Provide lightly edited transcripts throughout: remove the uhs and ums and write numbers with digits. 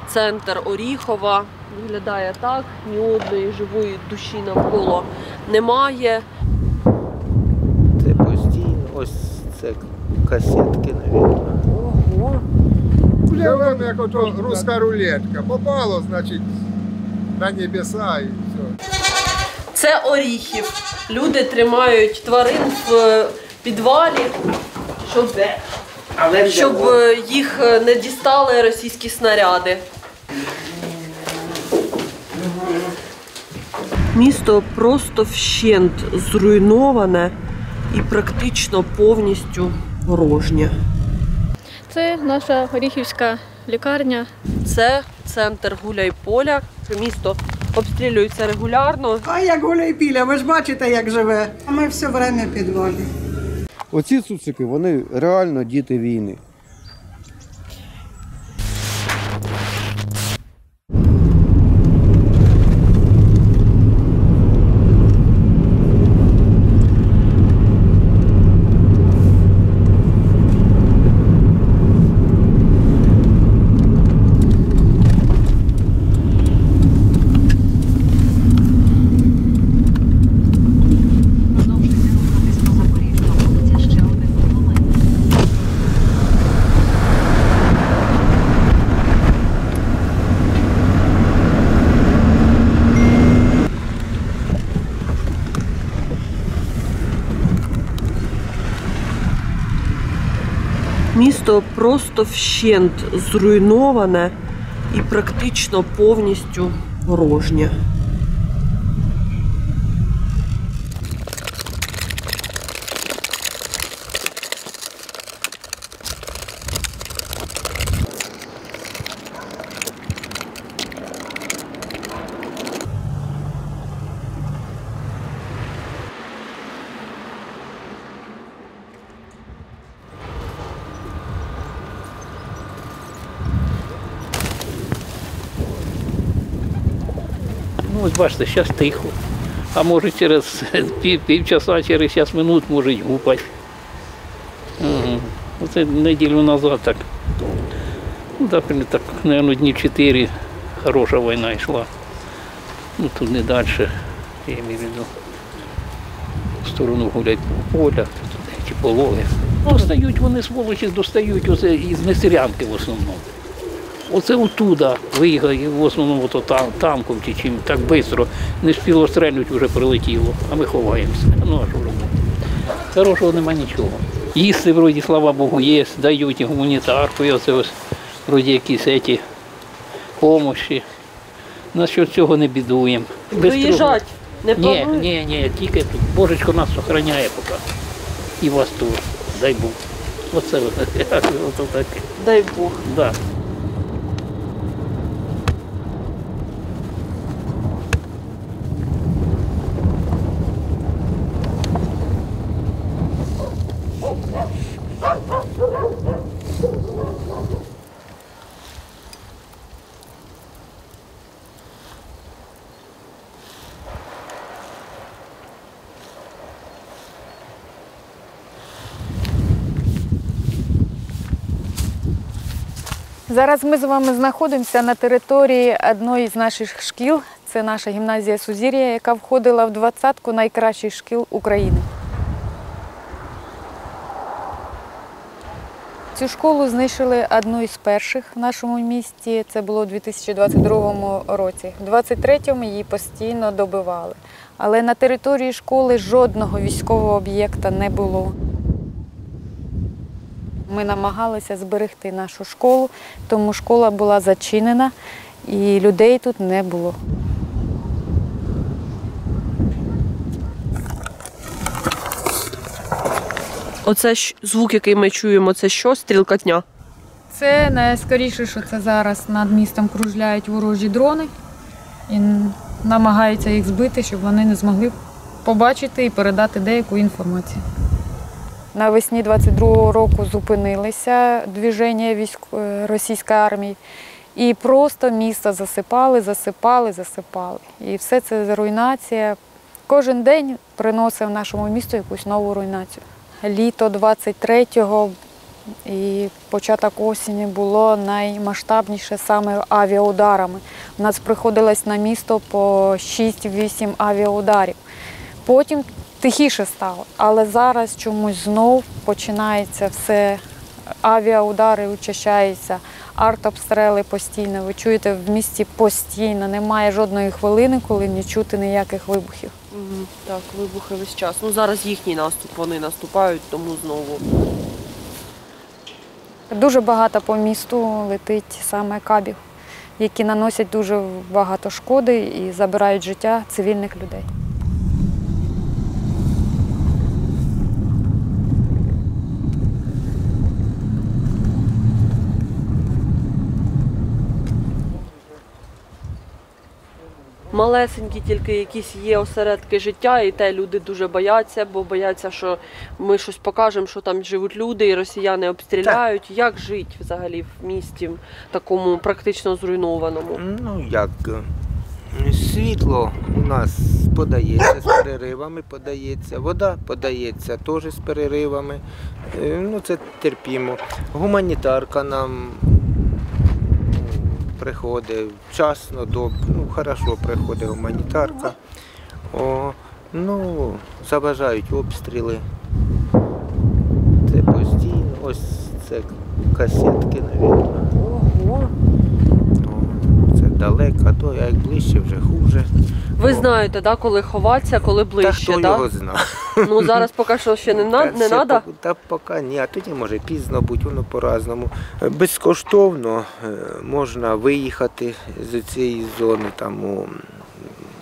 центр Оріхова. Виглядає так, ні одної живої душі навколо немає. Це постійно, ось це касетки, мабуть. Ого! Живемо, як ото руська рулетка. Попало, значить, на небеса і все. Це Оріхів. Люди тримають тварин в підвалі, щоб їх не дістали російські снаряди. Місто просто вщент зруйноване і практично повністю порожнє. Це наша Оріхівська лікарня. Це центр Гуляйполя. Місто обстрілюється регулярно. А як Гуляйпіля, ви ж бачите, як живе. Ми все время в підвалі. Оці цуцики, вони реально діти війни. Місто просто вщент зруйноване і практично повністю порожнє. Ну, ось бачите, зараз тихо. А може через півчаса, через 6 минут може й гупати. Оце неділю назад так. Ну, так, мабуть, дні 4 хороша війна йшла. Ну, тут не далі, я маю в виду, в сторону Гуляйполя, ті пологи. Достають вони, сволочі, достають оце із Нестерянки в основному. Оце оттуда виїхали, в основному ото танком чи чим, так швидко. Не спіло стрельнути, вже прилетіло, а ми ховаємося. Ну, а що робити? Хорошого нема нічого. Їсти, вроді, слава Богу, є, дають і гуманітарку, і оце ось, вроді, якісь ці помощі. Насчет цього не бідуємо. Виїжджати не планують? Ні, тільки тут. Божечко нас охороняє поки. І вас тут, дай Бог. Оце таке. Дай Бог. Да. Зараз ми з вами знаходимося на території одної з наших шкіл. Це наша гімназія Сузір'я, яка входила в 20-ку найкращих шкіл України. Цю школу знищили одну із перших в нашому місті. Це було у 2022 році. У 2023 її постійно добивали. Але на території школи жодного військового об'єкта не було. Ми намагалися зберегти нашу школу, тому школа була зачинена і людей тут не було. Оце звук, який ми чуємо, це що? Стрілкотня? Це найскоріше, що це зараз над містом кружляють ворожі дрони і намагаються їх збити, щоб вони не змогли побачити і передати деяку інформацію. Навесні 22-го року зупинилися движення російської армії і просто місто засипали. І все це руйнація. Кожен день приносив нашому місту якусь нову руйнацію. Літо 23-го І початок осені було наймасштабніше саме авіаударами. У нас приходилось на місто по 6-8 авіаударів. Потім тихіше стало, але зараз чомусь знов починається все. Авіаудари учащаються, артобстріли постійно. Ви чуєте, в місті постійно, немає жодної хвилини, коли не чути ніяких вибухів. Так, вибухи весь час. Ну зараз їхній наступ, вони наступають, тому знову. Дуже багато по місту летить саме кабів, які наносять дуже багато шкоди і забирають життя цивільних людей. Малесенькі тільки якісь є осередки життя, і те люди дуже бояться, бо бояться, що ми щось покажемо, що там живуть люди, і росіяни обстріляють. Як жити взагалі в місті такому практично зруйнованому? Ну як, світло у нас подається з переривами, подається, вода подається теж з переривами, ну це терпімо. Гуманітарка нам приходить вчасно, хорошо приходить гуманітарка. Заважають обстріли. Це постійно, ось це касетки, мабуть. Ого! Це далеко, то як ближче вже хуже. Ви знаєте, да, коли ховатися, коли ближче, Та хто да? його знає. Ну зараз поки що ще не треба. Та поки ні, а тоді може пізно бути, воно по-разному. Безкоштовно можна виїхати з цієї зони, там у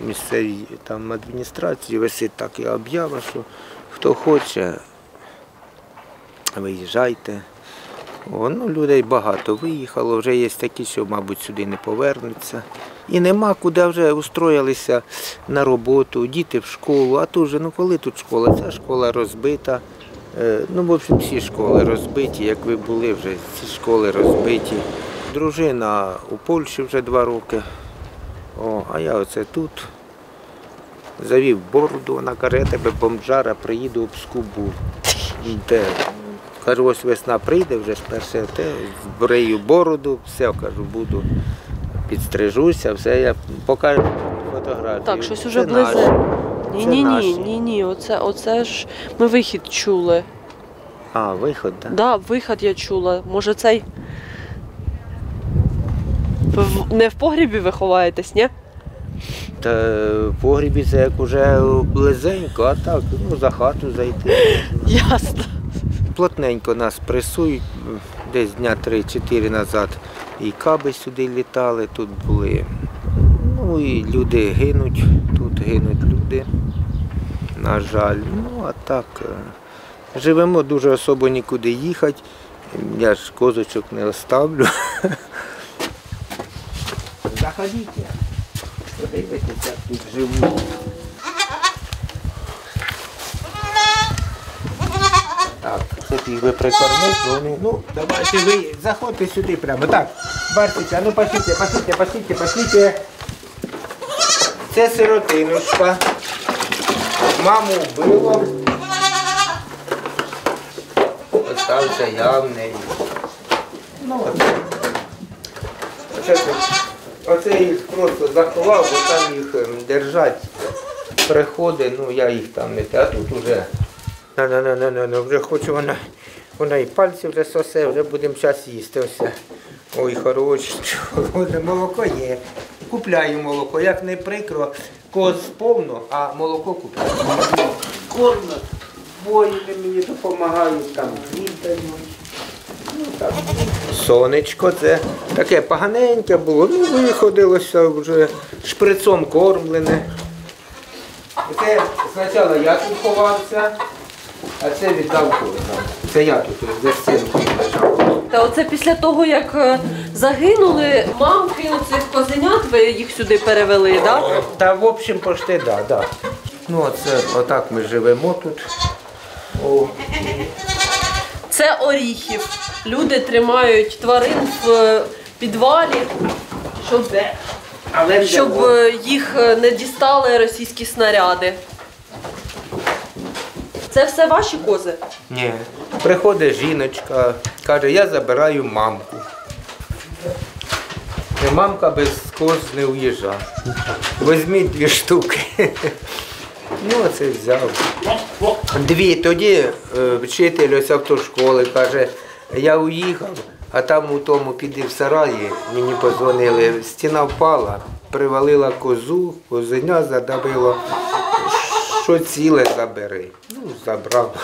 місцевій там, адміністрації висить така об'ява, що хто хоче, виїжджайте. Людей багато виїхало, вже є такі, що, мабуть, сюди не повернуться. І нема куди вже устроїлися на роботу, діти в школу, а тут же, коли тут школа? Ця школа розбита. В общем, всі школи розбиті, як ви були, вже ці школи розбиті. Дружина у Польщі вже 2 роки, а я оце тут. Завів бороду, вона каже, я тебе бомжара, приїду обскубу. Кажу, ось весна прийде, вже ж перше, збрию бороду, все, кажу, буду, підстрижуся, все, я покажу фотографію. Так, щось уже ближе. Ні, оце ж ми вихід чули. А, вихід, так? Да, вихід я чула. Може цей... Не в погрібі ви ховаєтесь, ні? Та в погрібі це як уже близенько, а так, за хату зайти. Ясно. Плотненько нас пресують, десь дня 3-4 назад і каби сюди літали, тут були. І люди гинуть, тут гинуть люди, на жаль. А так, живемо, дуже особо нікуди їхати, я ж козочок не оставлю. Заходіть, подивитися, тут живуть. Так, щоб їх би прикормити, вони, давайте ви заходьте сюди прямо. Так, Барсиця, пошліть. Це сиротинушка. Маму вбило. Остався я в неї. Оце їх просто заховав, бо там їх держать. Приходить, я їх там не те, а тут уже. Вже хочу вона і пальці вже сосе, вже будемо зараз їсти. Ось. Ой, хороше, молоко є. Купляю молоко, як не прикро, коз повно, а молоко купляю. Кормно, воїни мені допомагають, там хліб. Сонечко це таке поганеньке було, виходилося вже шприцом кормлене. Це спочатку я тут ховався, а це віддав козам. Це я тут за стінкою лежав. Та оце після того, як загинули, мам кинув цих козенят, ви їх сюди перевели, так? Да? Та в общем, почти, да. Отак ми живемо тут. Це Оріхів. Люди тримають тварин в підвалі, щоб їх не дістали російські снаряди. Це все ваші кози? Ні, Приходить жіночка, каже, я забираю мамку. І мамка без коз не уїжджає. Візьміть 2 штуки. Ну, оце взяв. 2. Тоді вчитель ось автошколи каже, я уїхав, а там у тому піди в сараї, мені подзвонили, стіна впала, привалила козу, козеня задавило. Що ціле забери. Ну, забрав.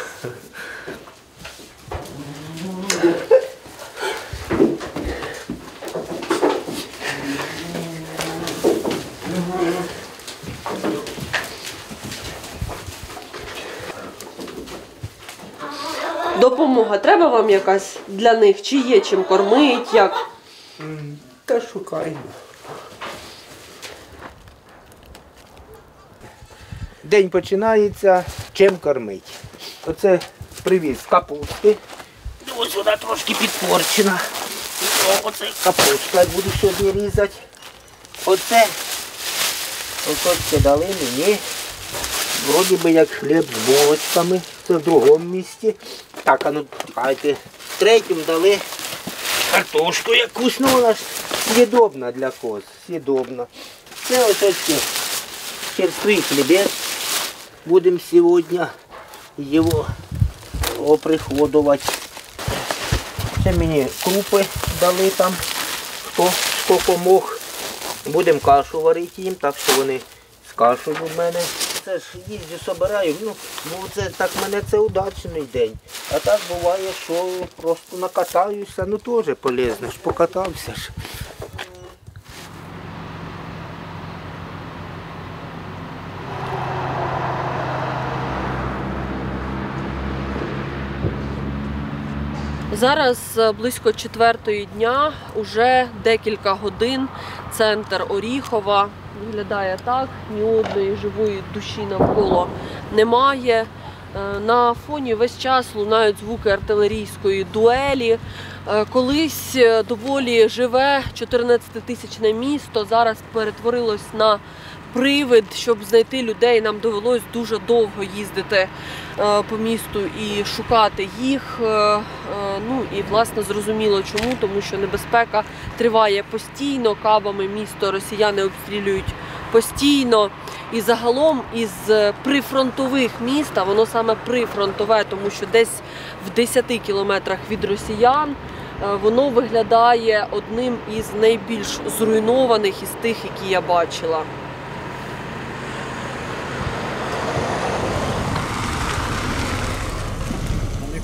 Допомога треба вам якась для них? Чи є чим кормить, як? Та шукаємо. День починається, чим кормить. Оце привіз капусти. Ось вона трошки підпорчена. Оце капустка буду сьогодні різати. Оце дали мені. Вроді би як хліб з булочками. Це в другому місці. Так, а ну, давайте. В 3-му дали картошку якусь, ну вона ж съедобна для коз, съедобна. Це ось черствий хлібець. Будемо сьогодні його оприходувати. Це мені крупи дали там, хто скільки мог. Будемо кашу варити їм, так що вони з кашею в мене. Це ж їздю, собираю, ну це так мене це удачний день. А так буває, що просто накатаюся, ну теж полезно, ж покатався ж. Зараз близько 4-ї дня, уже декілька годин, центр Оріхова виглядає так, ні одної живої душі навколо немає. На фоні весь час лунають звуки артилерійської дуелі. Колись доволі живе 14-тисячне місто, зараз перетворилось на привид. Щоб знайти людей, нам довелось дуже довго їздити по місту і шукати їх. Ну і власне зрозуміло чому, тому що небезпека триває постійно, кабами місто росіяни обстрілюють постійно. І загалом із прифронтових міст, а воно саме прифронтове, тому що десь в 10 кілометрах від росіян, воно виглядає одним із найбільш зруйнованих із тих, які я бачила.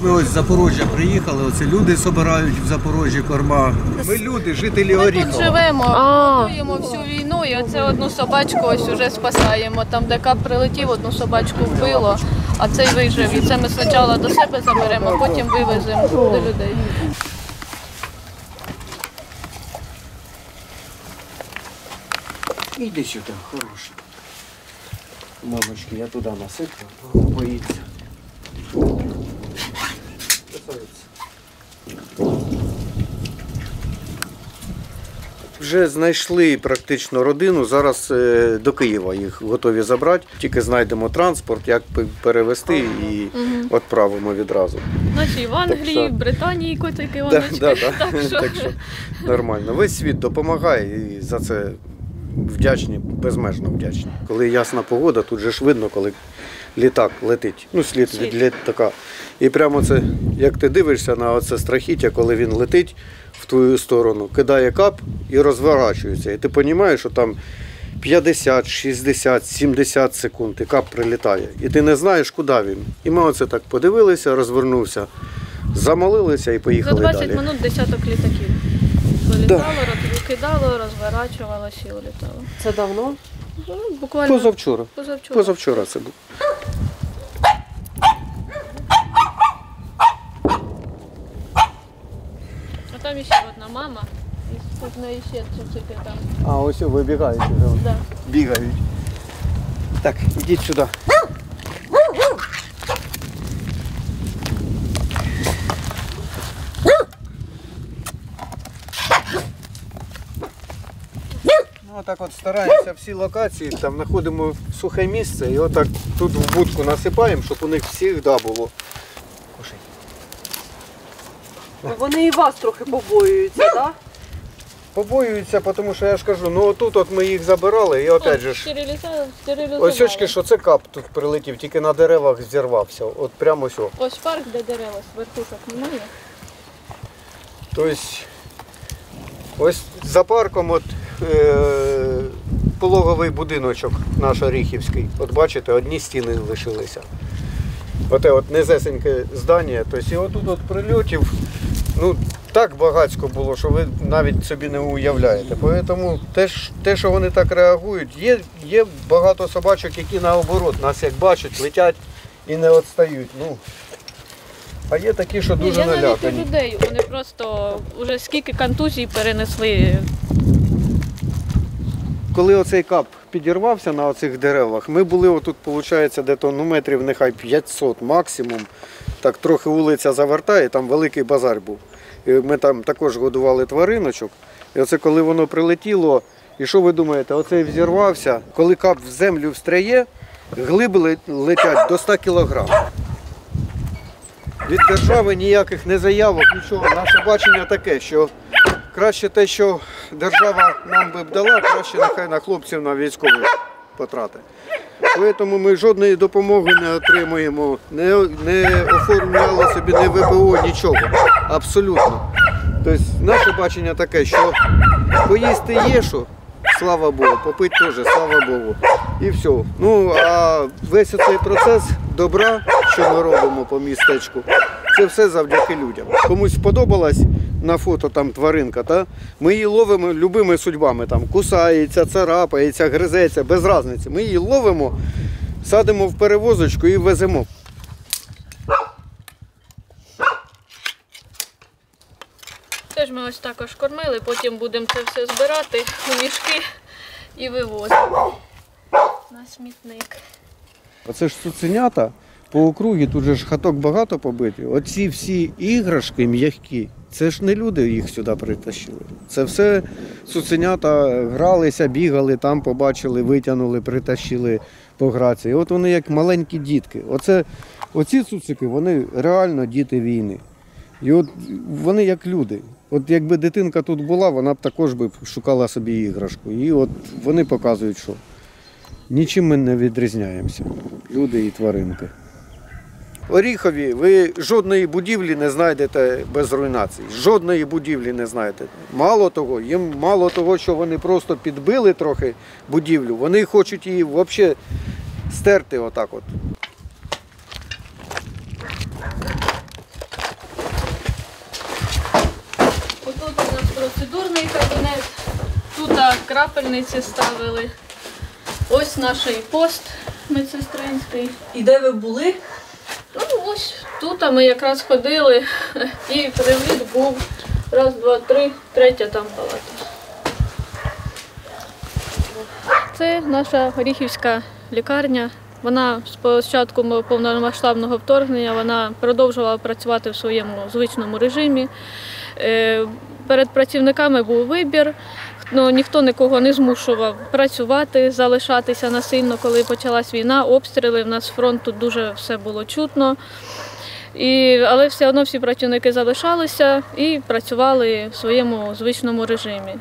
Ми ось з Запоріжжя приїхали, оце люди збирають в Запоріжжі корма. Ми люди, жителі Ми тут Оріхова. живемо, готуємо всю війну і оце одну собачку ось уже спасаємо. Там, де кап прилетів, одну собачку вбило, а цей вижив. І це ми спочатку до себе заберемо, а потім вивеземо до людей. Іди сюди, хороший. Мамочки, я туди насиплю, боїться. Вже знайшли практично родину, зараз до Києва їх готові забрати. Тільки знайдемо транспорт, як перевезти і відправимо відразу. Наші в Англії, в Британії котики, оночки. Так що нормально. Весь світ допомагає і за це вдячні, безмежно вдячні. Коли ясна погода, тут же ж видно, коли літак летить, ну слід від літака. І прямо це, як ти дивишся на оце страхіття, коли він летить в твою сторону, кидає кап і розворачується. І ти розумієш, що там 50, 60, 70 секунд і кап прилітає. І ти не знаєш, куди він. І ми оце так подивилися, розвернувся, замолилися і поїхали далі. За 20 хвилин десяток літаків. Вилітало, викидало, розворачувалося і улітало. Це давно? Ну, буквально Позавчора. Позавчора це було. А там ще одна мама, і тут в неї ще цуцики там. А ось вибігають вже. Да. Бігають. Так, ідіть сюди. Отак от стараємося всі локації, там знаходимо сухе місце і отак тут в будку насипаємо, щоб у них завжди було. Кушай. Вони і вас трохи побоюються, так? Да? Побоюються, тому що я ж кажу, ну отут от ми їх забирали і опять же ж. Стерилізували. Ось очки, що це кап тут прилетів, тільки на деревах зірвався. От прямо ось. Ось парк, де дерева, верхушок немає. Тобто, ось за парком от, пологовий будиночок наш Оріхівський. От бачите, одні стіни лишилися. Оте от низесеньке здання. Тобто, і отут от прильотів, ну, так багатько було, що ви навіть собі не уявляєте. Тому те, що вони так реагують, є багато собачок, які наоборот нас як бачать, летять і не відстають. Ну, а є такі, що дуже налякані. Я навіть людей, вони просто вже скільки контузій перенесли. Коли оцей кап підірвався на оцих деревах, ми були отут, виходить, дето, ну, метрів нехай 500 максимум. Так трохи вулиця завертає, там великий базар був. І ми там також годували твариночок. І оце коли воно прилетіло, і що ви думаєте, оцей взірвався, коли кап в землю встряє, глиби летять до 100 кілограм. Від держави ніяких не заявок, нічого. Наше бачення таке, що краще те, що держава нам би б дала, краще нехай на хлопців, на військових потрати. Тому ми жодної допомоги не отримуємо, не оформляли собі ні ВПО, нічого. Абсолютно. Тобто наше бачення таке, що поїсти є що, слава Богу, попити теж, слава Богу. І все. Ну, а весь цей процес добра, що ми робимо по містечку, це все завдяки людям. Комусь сподобалась на фото там тваринка, та? Ми її ловимо любими судьбами, там кусається, царапається, гризеться, без різниці. Ми її ловимо, садимо в перевозочку і веземо. Теж ми ось також кормили, потім будемо це все збирати у мішки і вивозити на смітник. Оце ж цуценята по округі, тут же ж хаток багато побиті. Оці всі іграшки м'які, це ж не люди їх сюди притащили. Це все цуценята гралися, бігали, там побачили, витягнули, притащили погратися. І от вони як маленькі дітки. Оці цуцики, вони реально діти війни. І от вони як люди. От якби дитинка тут була, вона б також би шукала собі іграшку. І от вони показують, що нічим ми не відрізняємося, люди і тваринки. В Оріхові ви жодної будівлі не знайдете без руйнацій. Жодної будівлі не знайдете. Мало того, що вони просто підбили трохи будівлю, вони хочуть її взагалі стерти отак от. Отут у нас процедурний кабінет, тут крапельниці ставили. Ось наш пост медсестринський. І де ви були? Ну ось тут ми якраз ходили і привід був. Раз, два, три, третя там палата. Це наша Оріхівська лікарня. Вона з початку повномасштабного вторгнення вона продовжувала працювати в своєму звичному режимі. Перед працівниками був вибір. Ніхто нікого не змушував працювати, залишатися насильно, коли почалась війна, обстріли. В нас з фронту дуже все було чутно. Але все одно всі працівники залишалися і працювали в своєму звичному режимі.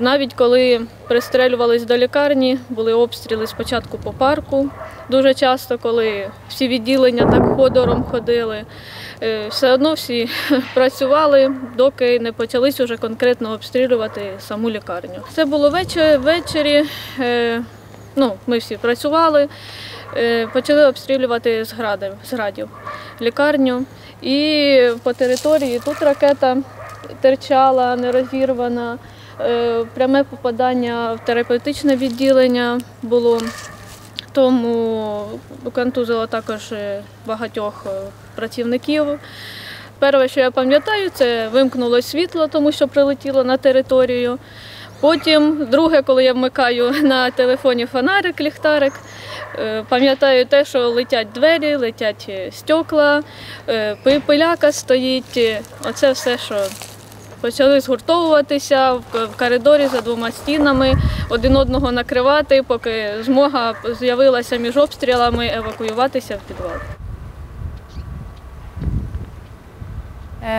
Навіть коли пристрелювались до лікарні, були обстріли спочатку по парку. Дуже часто, коли всі відділення так ходором ходили, все одно всі працювали, доки не почались уже конкретно обстрілювати саму лікарню. Це було ввечері, ми всі працювали, почали обстрілювати з градів лікарню. І по території тут ракета терчала, нерозірвана, пряме попадання в терапевтичне відділення було. Тому контузило також багатьох працівників. Перше, що я пам'ятаю, це вимкнуло світло, тому що прилетіло на територію. Потім, друге, коли я вмикаю на телефоні фонарик, ліхтарик, пам'ятаю те, що летять двері, летять стекла, пиляка стоїть. Оце все, що почали згуртовуватися в коридорі за двома стінами, один одного накривати, поки змога з'явилася між обстрілами евакуюватися в підвал.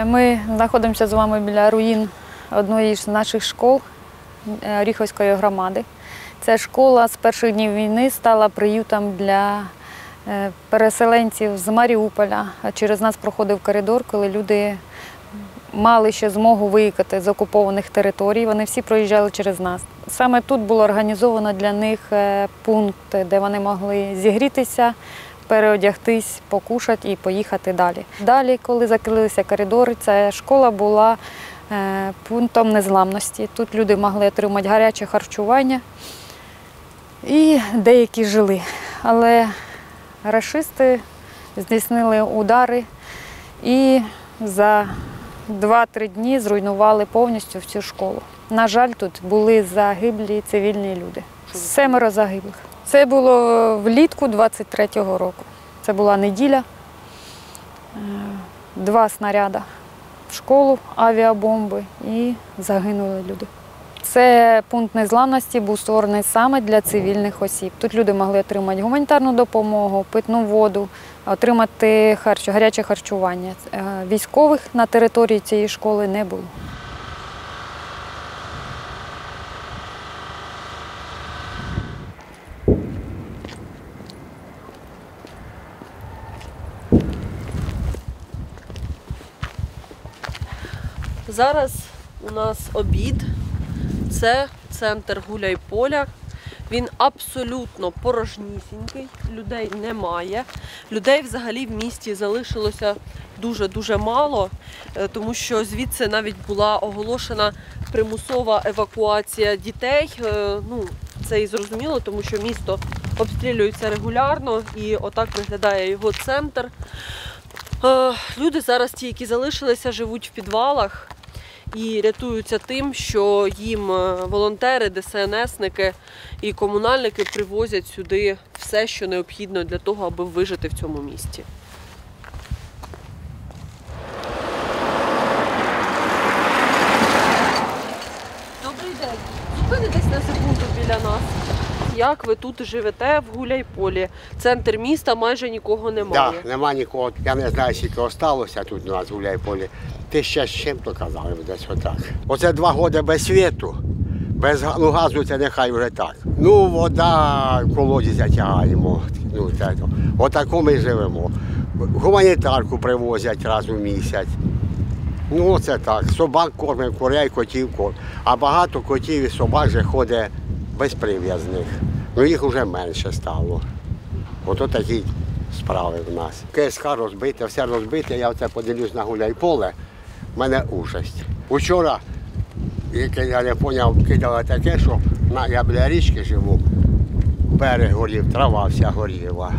Ми знаходимося з вами біля руїн одної з наших школ Оріхівської громади. Ця школа з перших днів війни стала приютом для переселенців з Маріуполя. Через нас проходив коридор, коли люди мали ще змогу виїхати з окупованих територій. Вони всі проїжджали через нас. Саме тут було організовано для них пункт, де вони могли зігрітися, переодягтись, покушати і поїхати далі. Далі, коли закрилися коридори, ця школа була пунктом незламності. Тут люди могли отримати гаряче харчування і деякі жили. Але рашисти здійснили удари і за 2-3 дні зруйнували повністю всю школу. На жаль, тут були загиблі цивільні люди. 7 загиблих. Це було влітку 23-го року. Це була неділя. 2 снаряди в школу, авіабомби, і загинули люди. Це пункт незламності був створений саме для цивільних осіб. Тут люди могли отримати гуманітарну допомогу, питну воду, отримати гаряче харчування. Військових на території цієї школи не було. Зараз у нас обід. Це центр Гуляйполя. Він абсолютно порожнісінький, людей немає. Людей взагалі в місті залишилося дуже-дуже мало, тому що звідси навіть була оголошена примусова евакуація дітей. Це і зрозуміло, тому що місто обстрілюється регулярно і отак виглядає його центр. Люди зараз ті, які залишилися, живуть в підвалах і рятуються тим, що їм волонтери, ДСНСники і комунальники привозять сюди все, що необхідно для того, аби вижити в цьому місті. Добрий день. Зупинитесь на секунду біля нас. Як ви тут живете в Гуляйполі? Центр міста, майже нікого немає. Так, нема нікого. Я не знаю, скільки залишилося тут у нас в Гуляйполі. 1000 з чим-то казали, десь отак. Оце 2 роки без світу, без газу це нехай вже так. Вода в колоді затягаємо. Отако ми живемо. Гуманітарку привозять раз у місяць. Оце так. Собак кормимо, курей, котів кормимо. А багато котів і собак вже ходить безприв'язних. Їх вже менше стало. Ото такі справи в нас. КСК розбите, все розбите, я оце подивлюсь на Гуляйполе, в мене ужасть. Учора, я не зрозумів, кидали таке, що я біля річки живу, берег горів, трава вся горіла.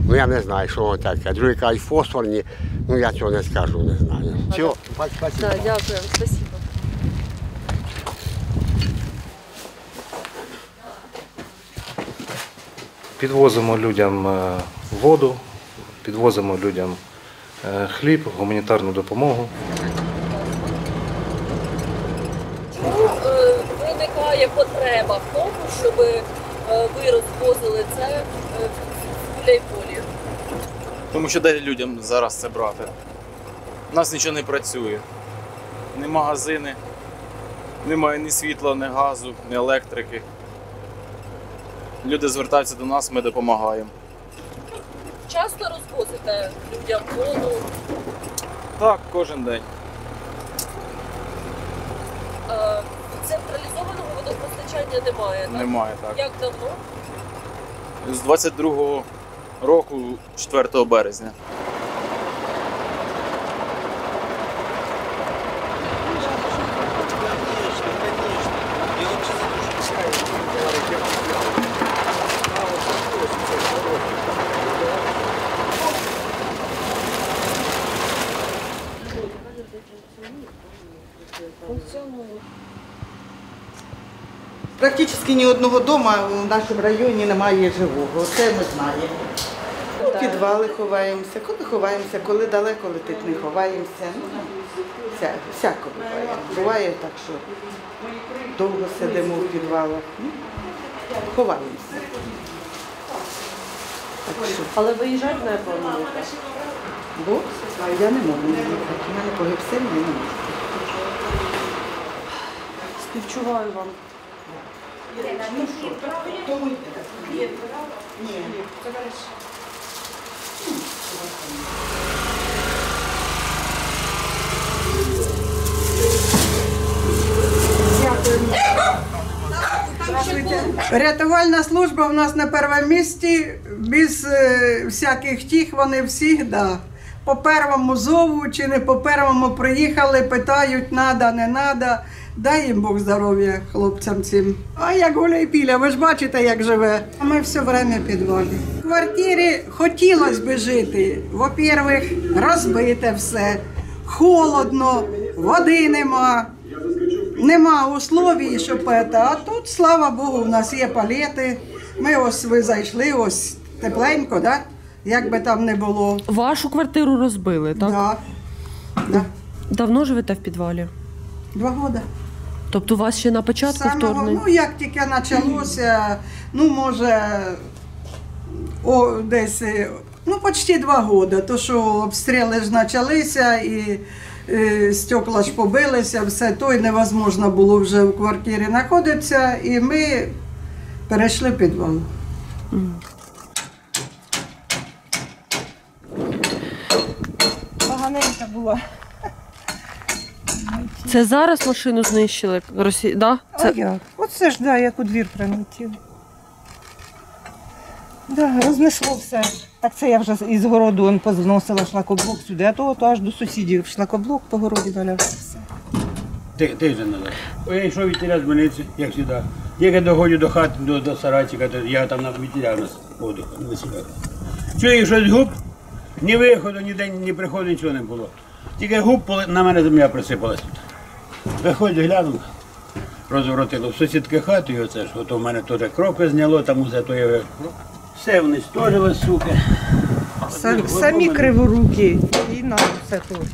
Я не знаю, що воно таке. Другі кажуть, фосфорні, я цього не скажу, не знаю. Все, спасибо. Дякую, спасибо. Підвозимо людям воду, підвозимо людям хліб, гуманітарну допомогу. Виникає потреба в тому, щоб ви розвозили це в Гуляйполі? Тому що де людям зараз це брати? У нас нічого не працює. Ні магазини, немає ні світла, ні газу, ні електрики. Люди звертаються до нас, ми допомагаємо. Часто розвозите людям воду? Так, кожен день. Централізованого водопостачання немає, так? Немає, так. Як давно? З 22-го року, 4 березня. Практично ні одного дому в нашому районі немає живого, це ми знаємо. В підвали ховаємося, коли далеко летить, не ховаємося. Всяко буває. Буває так, що довго сидимо в підвалах, ховаємося. Але виїжджати не плануєте? Бо я не можу їхати. У мене погиб син, я не можу. Співчуваю вам. Ну що, тому ні. Рятувальна служба у нас на першому місці, без всяких тіх, вони завжди. По першому зову чи не по першому приїхали, питають, надо, не надо. Дай їм Бог здоров'я хлопцям цим. А як гуляй піля, ви ж бачите, як живе. А ми все время в підвалі. В квартирі хотілося б жити. Во-первых, розбите все, холодно, води нема. Нема условій, щоб це. А тут, слава Богу, у нас є палети. Ми ось ви зайшли, ось тепленько, да? Як би там не було. Вашу квартиру розбили, так? Да. Да. Давно живете в підвалі? 2 роки. Тобто у вас ще на початку вторгнення? Ну, як тільки почалося, ну, може, десь, ну, почти 2 роки. То, що обстріли ж почалися і стекла ж побилися, все то, і невозможно було вже в квартирі знаходитися, і ми перейшли в підвал. Поганенька була. Це зараз машину знищили? Да? А як? Оце ж, да, як у двір прилетів. Да, рознесло все. Так це я вже із городу позносила шлакоблок сюди, а то аж до сусідів шлакоблок по городі валявся все. Тиждень назад. Я йшов від тіля з больниці, як завжди. Тільки доходжу до хати, до сарайчика, то я там на вітіля у нас подих, на весілях. Чую, щось губ, ні виходу, ніде, ні приходу, нічого не було. Тільки губ, на мене земля присипалась тут. Виходжу, глянув, розворотило в сусідки хати, і оце ж, ото в мене теж кроки зняло, там усе то я все уничтожило, суки. Самі криворукі, і нам все тут.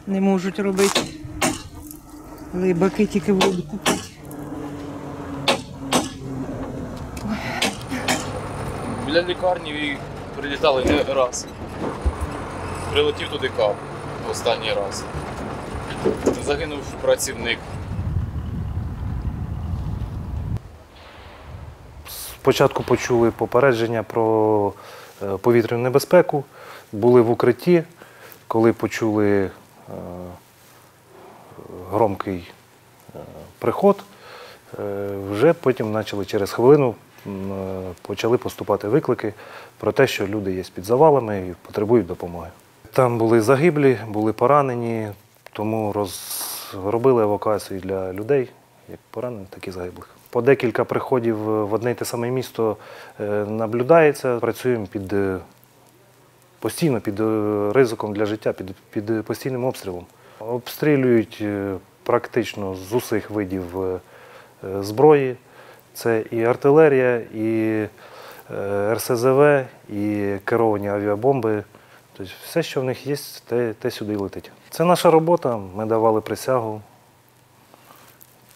Не можуть робити. Либаки тільки воду купити. Біля лікарні прилітали не раз. Прилетів туди кап останній раз. Загинув працівник. Спочатку почули попередження про повітряну небезпеку, були в укритті, коли почули громкий приход, вже потім почали через хвилину почали поступати виклики про те, що люди є під завалами і потребують допомоги. Там були загиблі, були поранені, тому робили евакуацію для людей, як поранених, так і загиблих. По декілька приходів в одне й те саме місто наблюдається, працюємо постійно під ризиком для життя, під постійним обстрілом. Обстрілюють практично з усіх видів зброї. Це і артилерія, і РСЗВ, і керовані авіабомби. Тобто все, що в них є, те сюди летить. Це наша робота, ми давали присягу,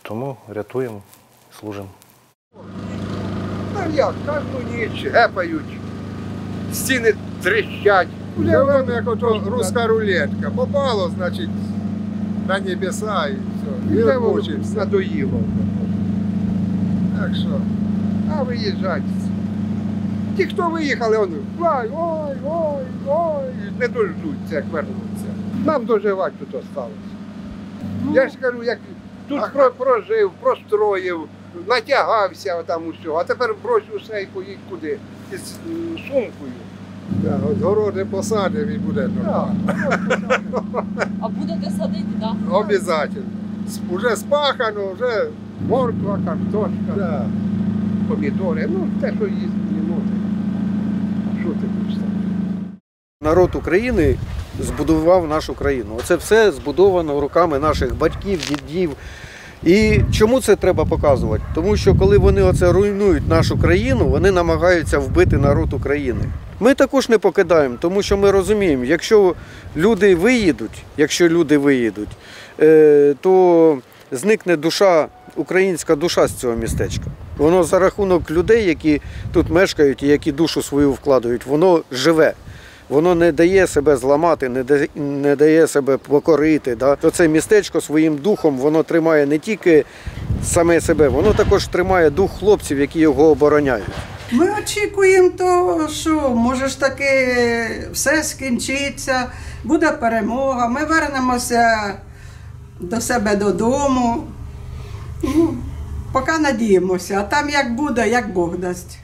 тому рятуємо, служимо. Ну як, кожну ніч гепають, стіни тріщать. Живемо, як ото руська рулетка. Попало, значить, на небеса і все. І вимучився, надоїло. Так що, а виїжджайте. Ті, хто виїхали, вони ой, не дождуться, як вернуться. Нам доживати тут осталось. Я ж кажу, як тут прожив, простроїв, натягався там усього, а тепер брось усе і поїдь куди? Із сумкою. От городи посадив і буде нормально. А будете садити, так? Обов'язково. Уже спахано, вже морква, картошка, помідори, ну те, що їсти не може. А що ти будеш там? Народ України збудував нашу країну. Оце все збудовано руками наших батьків, дідів. І чому це треба показувати? Тому що коли вони оце руйнують нашу країну, вони намагаються вбити народ України. Ми також не покидаємо, тому що ми розуміємо, якщо люди виїдуть, то зникне душа, українська душа з цього містечка. Воно за рахунок людей, які тут мешкають і які душу свою вкладають, воно живе. воно не дає себе зламати, не дає себе покорити. Да? То це містечко своїм духом, воно тримає не тільки саме себе, воно також тримає дух хлопців, які його обороняють. Ми очікуємо того, що може ж таки все скінчиться, буде перемога, ми вернемося до себе додому. Ну, поки надіємося, а там як буде, як Бог дасть.